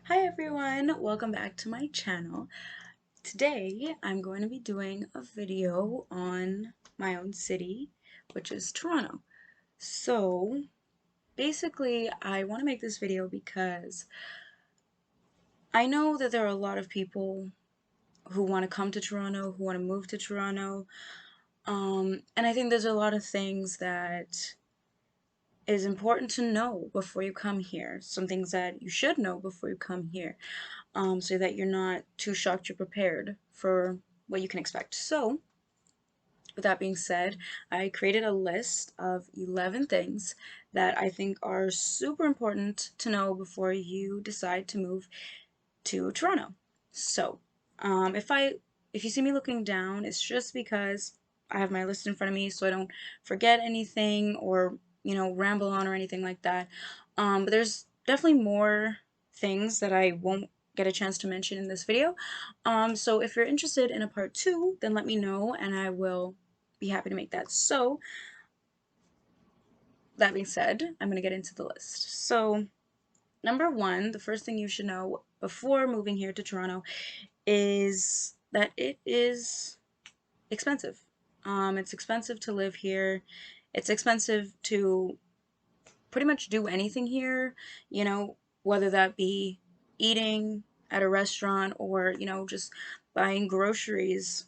Hi everyone, welcome back to my channel. Today I'm going to be doing a video on my own city, which is Toronto. So basically I want to make this video because I know that there are a lot of people who want to come to Toronto, who want to move to Toronto, and I think there's a lot of things that is important to know before you come here. Some things that you should know before you come here. So that you're not too shocked, you're prepared for what you can expect. So, with that being said, I created a list of 11 things that I think are super important to know before you decide to move to Toronto. So, if you see me looking down, it's just because I have my list in front of me so I don't forget anything or, ramble on or anything like that. But there's definitely more things that I won't get a chance to mention in this video. So if you're interested in a part two, then let me know and I will be happy to make that. So, that being said, I'm going to get into the list. So, number one, the first thing you should know before moving here to Toronto is that it is expensive. It's expensive to live here. It's expensive to pretty much do anything here, whether that be eating at a restaurant or, just buying groceries,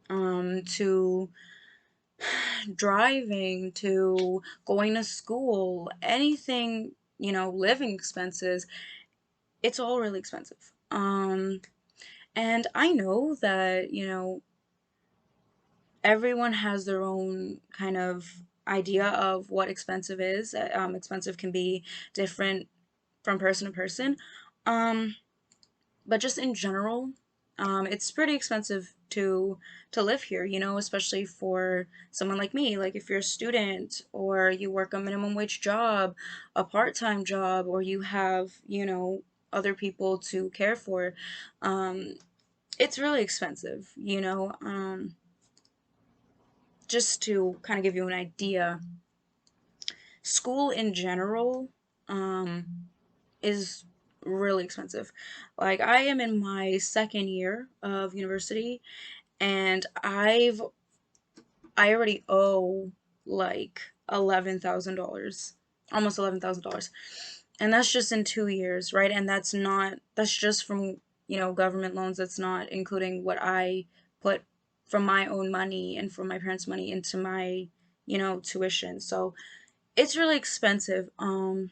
to driving, to going to school, anything, living expenses, it's all really expensive. And I know that, everyone has their own kind of idea of what expensive is. Expensive can be different from person to person. Um, but just in general, it's pretty expensive to live here, especially for someone like me. Like if you're a student or you work a minimum wage job, a part-time job, or you have, other people to care for, um, it's really expensive. Just to kind of give you an idea, school in general um, is really expensive. Like I am in my second year of university and I already owe like $11,000, almost $11,000. And that's just in 2 years, right? And that's just from, government loans. That's not including what I put from my own money and from my parents' money into my, tuition. So it's really expensive. And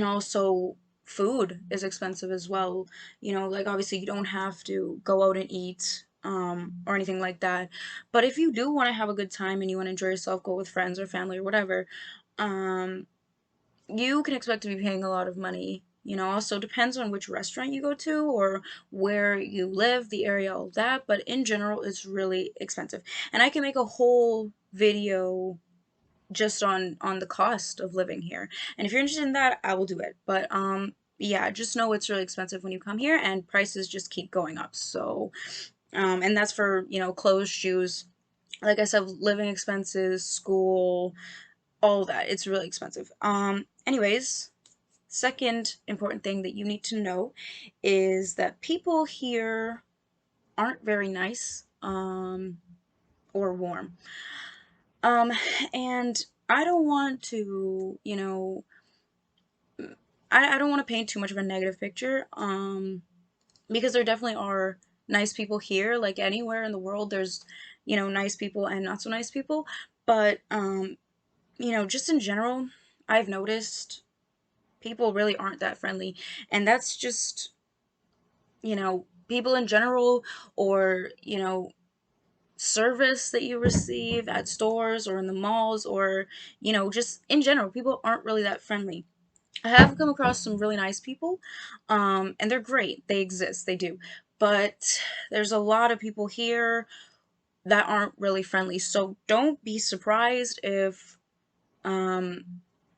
also food is expensive as well. Like obviously you don't have to go out and eat or anything like that. But if you do want to have a good time and you want to enjoy yourself, go with friends or family or whatever, um you can expect to be paying a lot of money. Also depends on which restaurant you go to or where you live, the area, all that. But in general, it's really expensive. And I can make a whole video just on the cost of living here. And if you're interested in that, I will do it. But yeah, just know it's really expensive when you come here and prices just keep going up. So and that's for, clothes, shoes, like I said, living expenses, school, all of that. It's really expensive. Anyways, second important thing that you need to know is that people here aren't very nice or warm. Um, and I don't want to, I don't want to paint too much of a negative picture, because there definitely are nice people here, like anywhere in the world, there's, nice people and not so nice people. But, just in general, I've noticed people really aren't that friendly. And that's just, people in general or, service that you receive at stores or in the malls or, just in general, people aren't really that friendly. I have come across some really nice people, and they're great. They exist, they do. But there's a lot of people here that aren't really friendly. So don't be surprised if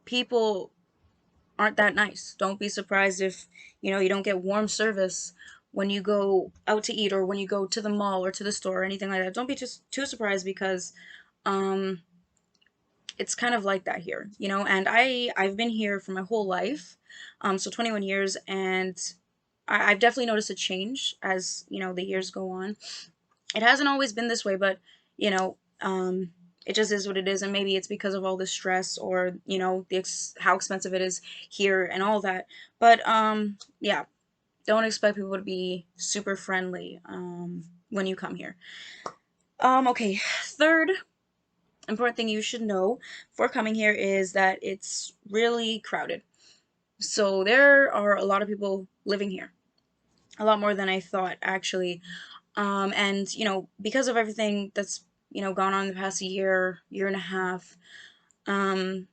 people aren't that nice. Don't be surprised if, you don't get warm service when you go out to eat or when you go to the mall or to the store or anything like that. Don't be just too surprised because um, it's kind of like that here, you know. And I've been here for my whole life, so 21 years, and I've definitely noticed a change as you know the years go on. It hasn't always been this way, but you know, it just is what it is, and maybe it's because of all the stress or you know how expensive it is here and all that. But yeah, don't expect people to be super friendly when you come here. Okay, third important thing you should know before coming here is that it's really crowded. So there are a lot of people living here, a lot more than I thought actually. And you know, because of everything that's you know gone on in the past year, year and a half, um,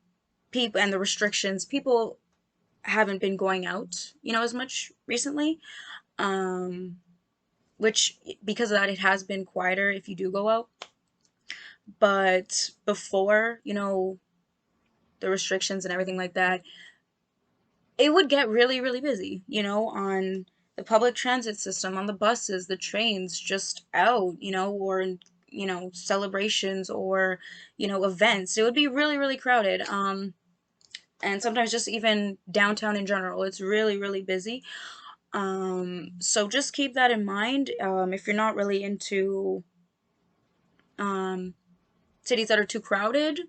people and the restrictions, people haven't been going out, you know, as much recently. Um, which because of that, it has been quieter if you do go out. But before, you know, the restrictions and everything like that, it would get really, really busy, you know, on the public transit system, on the buses, the trains, just out, you know, or in, you know, celebrations or, you know, events. It would be really, really crowded. And sometimes just even downtown in general, it's really, really busy. So just keep that in mind. If you're not really into um, cities that are too crowded,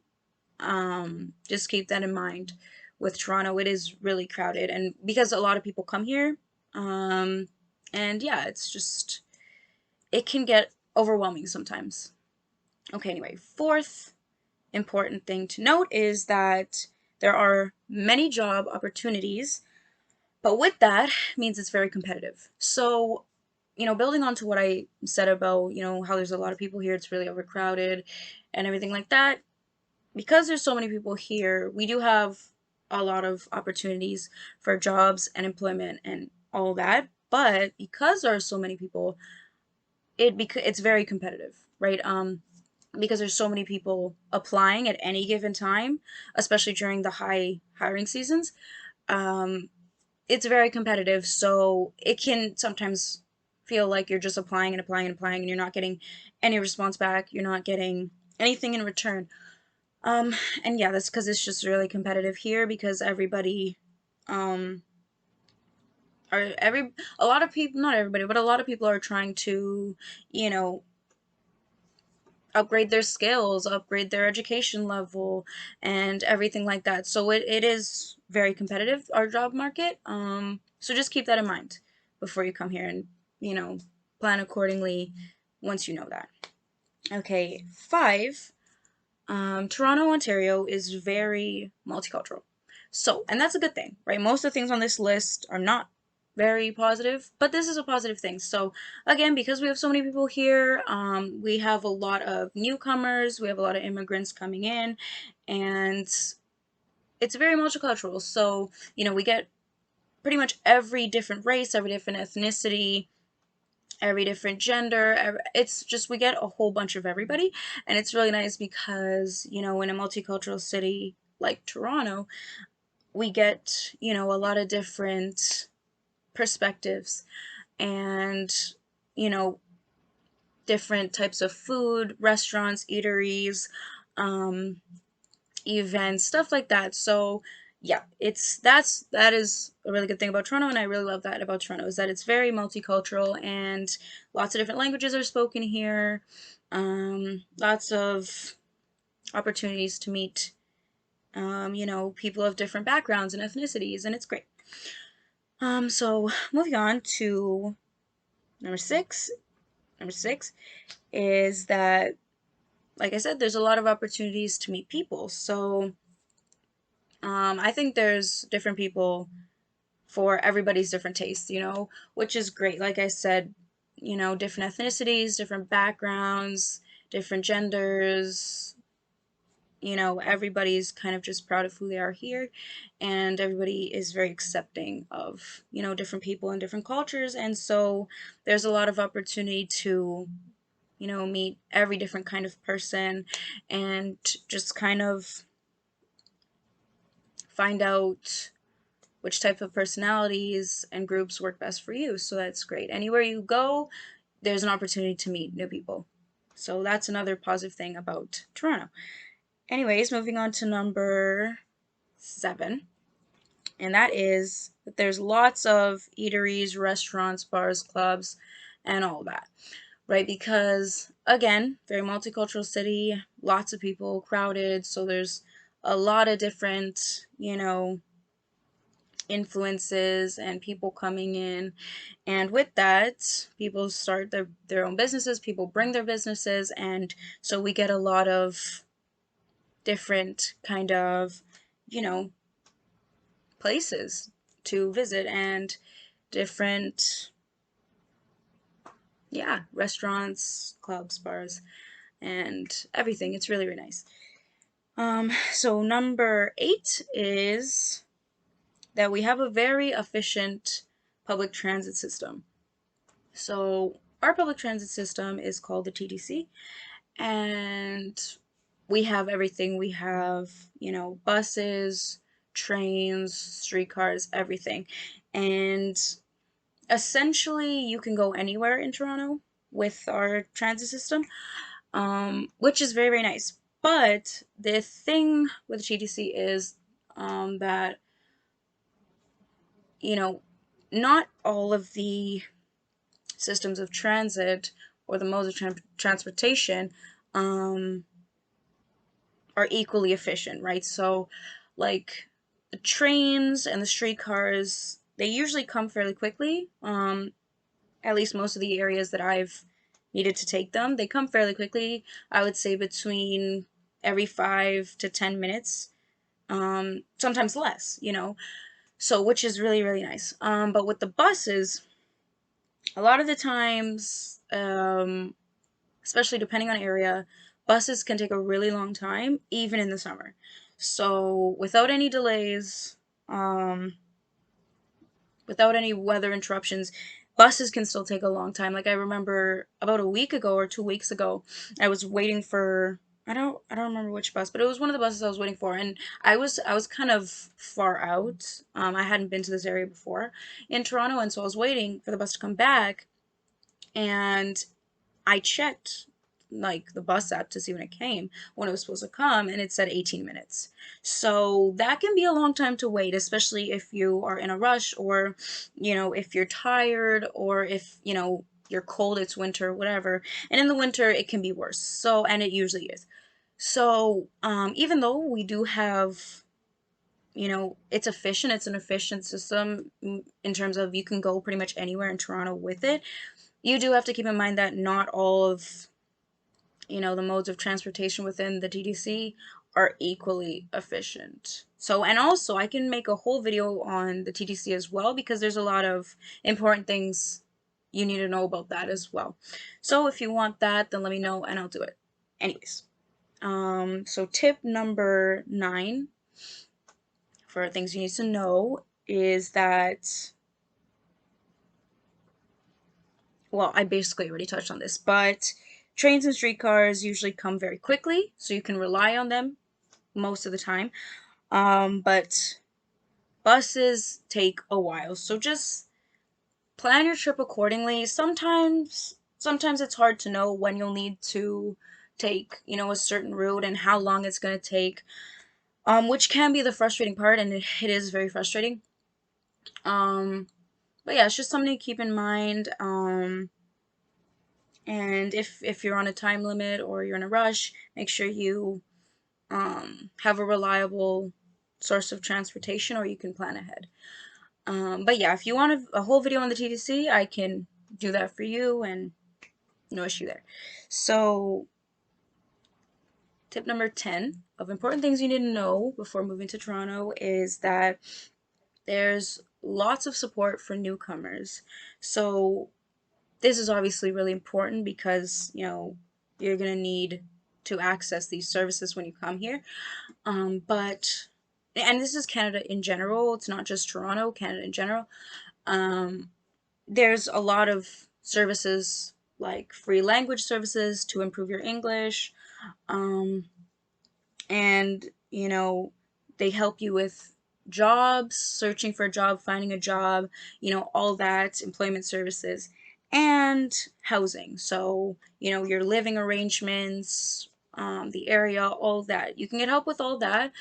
just keep that in mind. With Toronto, it is really crowded, and because a lot of people come here, um, and yeah, it's just it can get overwhelming sometimes. Okay, anyway, fourth important thing to note is that there are many job opportunities, but with that means it's very competitive. So, you know, building on to what I said about, you know, how there's a lot of people here, it's really overcrowded and everything like that, because there's so many people here, we do have a lot of opportunities for jobs and employment and all that. But because there are so many people, it's very competitive, right? Because there's so many people applying at any given time, especially during the high hiring seasons. Um, it's very competitive, so it can sometimes feel like you're just applying and applying and applying, and you're not getting any response back. You're not getting anything in return. Um, and yeah, that's because it's just really competitive here because everybody, um, are a lot of people, not everybody, but a lot of people are trying to, you know, upgrade their skills, upgrade their education level, and everything like that. So it is very competitive, our job market. So just keep that in mind before you come here and, you know, plan accordingly once you know that. Okay, five. Toronto, Ontario is very multicultural. So, and that's a good thing, right? Most of the things on this list are not very positive, but this is a positive thing. So, again, because we have so many people here, we have a lot of newcomers, we have a lot of immigrants coming in, and it's very multicultural. So, you know, we get pretty much every different race, every different ethnicity, every different gender. It's just we get a whole bunch of everybody, and it's really nice because you know in a multicultural city like Toronto, we get you know a lot of different perspectives and you know different types of food, restaurants, eateries, um, events, stuff like that. So yeah, that is a really good thing about Toronto, and I really love that about Toronto is that it's very multicultural and lots of different languages are spoken here. Lots of opportunities to meet, you know, people of different backgrounds and ethnicities, and it's great. So moving on to number six. Number six is that, like I said, there's a lot of opportunities to meet people. So I think there's different people for everybody's different tastes, you know, which is great. Like I said, you know, different ethnicities, different backgrounds, different genders, you know, everybody's kind of just proud of who they are here, and everybody is very accepting of, you know, different people and different cultures. And so there's a lot of opportunity to, you know, meet every different kind of person and just kind of find out which type of personalities and groups work best for you. So that's great. Anywhere you go, there's an opportunity to meet new people. So that's another positive thing about Toronto. Anyways, moving on to number 7, and that is that there's lots of eateries, restaurants, bars, clubs, and all that, right? Because again, very multicultural city, lots of people, crowded, so there's a lot of different, influences and people coming in. And with that, people start their own businesses, people bring their businesses, and so we get a lot of different kind of, you know, places to visit and different, yeah, restaurants, clubs, bars, and everything. It's really, really nice. So number 8 is that we have a very efficient public transit system. So our public transit system is called the TTC, and we have everything. We have, buses, trains, streetcars, everything. And essentially, you can go anywhere in Toronto with our transit system, which is very, very nice. But the thing with TTC is that, you know, not all of the systems of transit or the modes of transportation um, are equally efficient, right? So, like the trains and the streetcars, they usually come fairly quickly. At least most of the areas that I've needed to take them, they come fairly quickly. I would say between every 5 to 10 minutes, sometimes less. So, which is really, really nice. But with the buses, a lot of the times, especially depending on area, buses can take a really long time, even in the summer. So, without any delays, um, without any weather interruptions, buses can still take a long time. Like I remember about a week ago or 2 weeks ago, I was waiting for I don't remember which bus, but it was one of the buses I was waiting for, and I was kind of far out. I hadn't been to this area before in Toronto, and so I was waiting for the bus to come back, and I checked like the bus app to see when it was supposed to come, and it said 18 minutes. So that can be a long time to wait, especially if you are in a rush, or if you're tired, or if you're cold, it's winter, whatever. And in the winter it can be worse. So, and it usually is. So, even though we do have, it's efficient, it's an efficient system, in terms of you can go pretty much anywhere in Toronto with it. You do have to keep in mind that not all of the modes of transportation within the TTC are equally efficient. So, and also I can make a whole video on the TTC as well, because there's a lot of important things you need to know about that as well. So if you want that, then let me know and I'll do it. Anyways, so tip number 9 for things you need to know is that, well, I basically already touched on this, but trains and streetcars usually come very quickly, so you can rely on them most of the time. But buses take a while, so just plan your trip accordingly. Sometimes it's hard to know when you'll need to take, a certain route and how long it's going to take, which can be the frustrating part, and it is very frustrating. Um, but yeah, it's just something to keep in mind. And if you're on a time limit or you're in a rush, make sure you have a reliable source of transportation, or you can plan ahead. But yeah, if you want a whole video on the TTC, I can do that for you, and no issue there. So, tip number 10 of important things you need to know before moving to Toronto is that there's lots of support for newcomers. So, this is obviously really important because, you're going to need to access these services when you come here. But, and this is Canada in general, it's not just Toronto, Canada in general. Um, there's a lot of services like free language services to improve your English. Um, and, they help you with jobs, searching for a job, finding a job, all that, employment services, and housing. So, your living arrangements, the area, all that. You can get help with all that.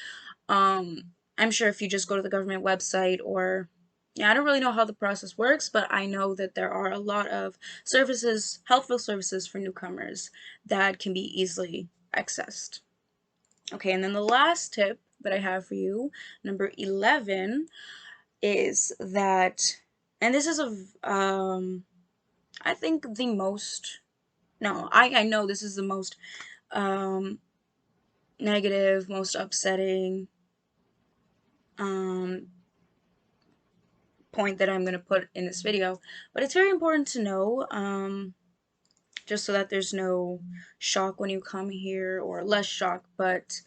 I'm sure if you just go to the government website, or yeah, I don't really know how the process works, but I know that there are a lot of services, helpful services for newcomers that can be easily accessed. Okay, and then the last tip that I have for you, number 11, is that, and this is I think the most, no, I know this is the most um, negative, most upsetting um, point that I'm going to put in this video, but it's very important to know, just so that there's no shock when you come here, or less shock, but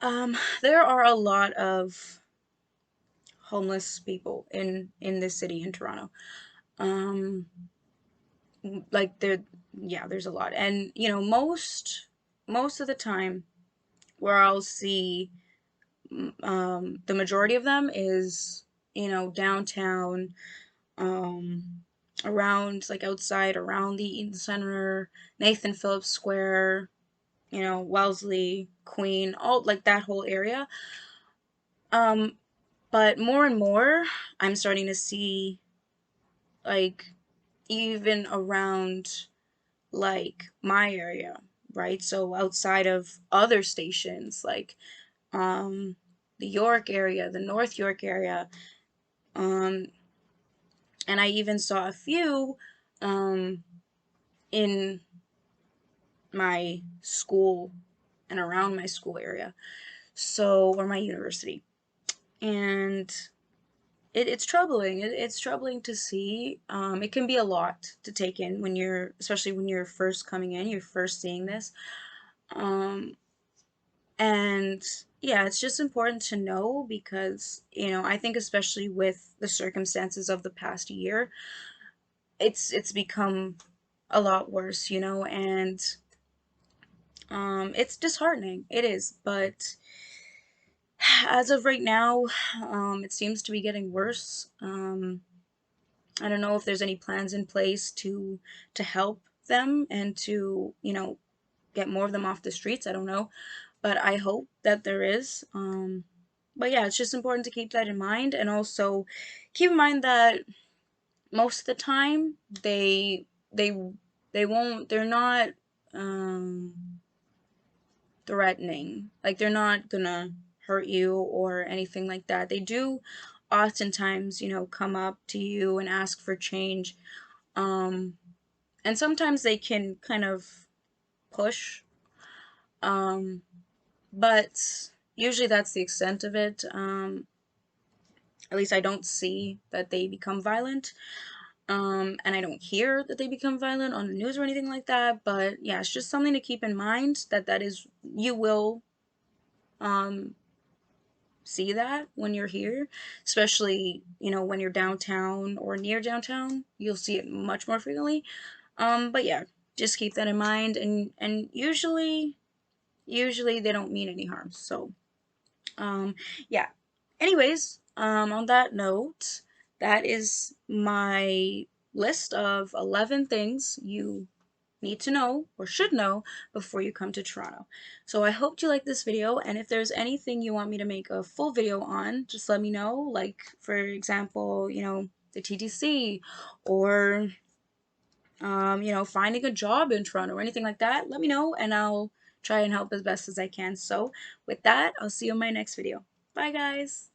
there are a lot of homeless people in this city, in Toronto. Um, like yeah, there's a lot, and you know, most of the time where I'll see the majority of them is, you know, downtown, um, around, like outside around the Eaton Center, Nathan Phillips Square, you know, Wellesley, Queen, all like that whole area. Um, but more and more, I'm starting to see, like, even around like my area, right? So outside of other stations, like um the York area, the North York area, um and I even saw a few um in my school and around my school area, so, or my university. And it's troubling. It's troubling to see. It can be a lot to take in when you're, especially when you're first coming in, you're first seeing this. Um, and yeah, it's just important to know because, you know, I think especially with the circumstances of the past year, it's become a lot worse, you know, and it's disheartening. It is, but as of right now, it seems to be getting worse. I don't know if there's any plans in place to help them and to, you know, get more of them off the streets. I don't know, but I hope that there is. But yeah, it's just important to keep that in mind, and also keep in mind that most of the time they they won't. They're not um, threatening. Like, they're not gonna hurt you or anything like that. They do oftentimes, you know, come up to you and ask for change. Um, and sometimes they can kind of push. Um, but usually that's the extent of it. At least I don't see that they become violent. And I don't hear that they become violent on the news or anything like that. But yeah, it's just something to keep in mind, that that is, you will um, see that when you're here, especially, you know, when you're downtown or near downtown, you'll see it much more frequently. But yeah, just keep that in mind, and usually they don't mean any harm. So yeah. Anyways, on that note, that is my list of 11 things you need to know or should know before you come to Toronto. So I hope you like this video, and if there's anything you want me to make a full video on, just let me know. Like, for example, you know, the TTC, or you know, finding a job in Toronto or anything like that, let me know and I'll try and help as best as I can. So with that, I'll see you in my next video. Bye guys!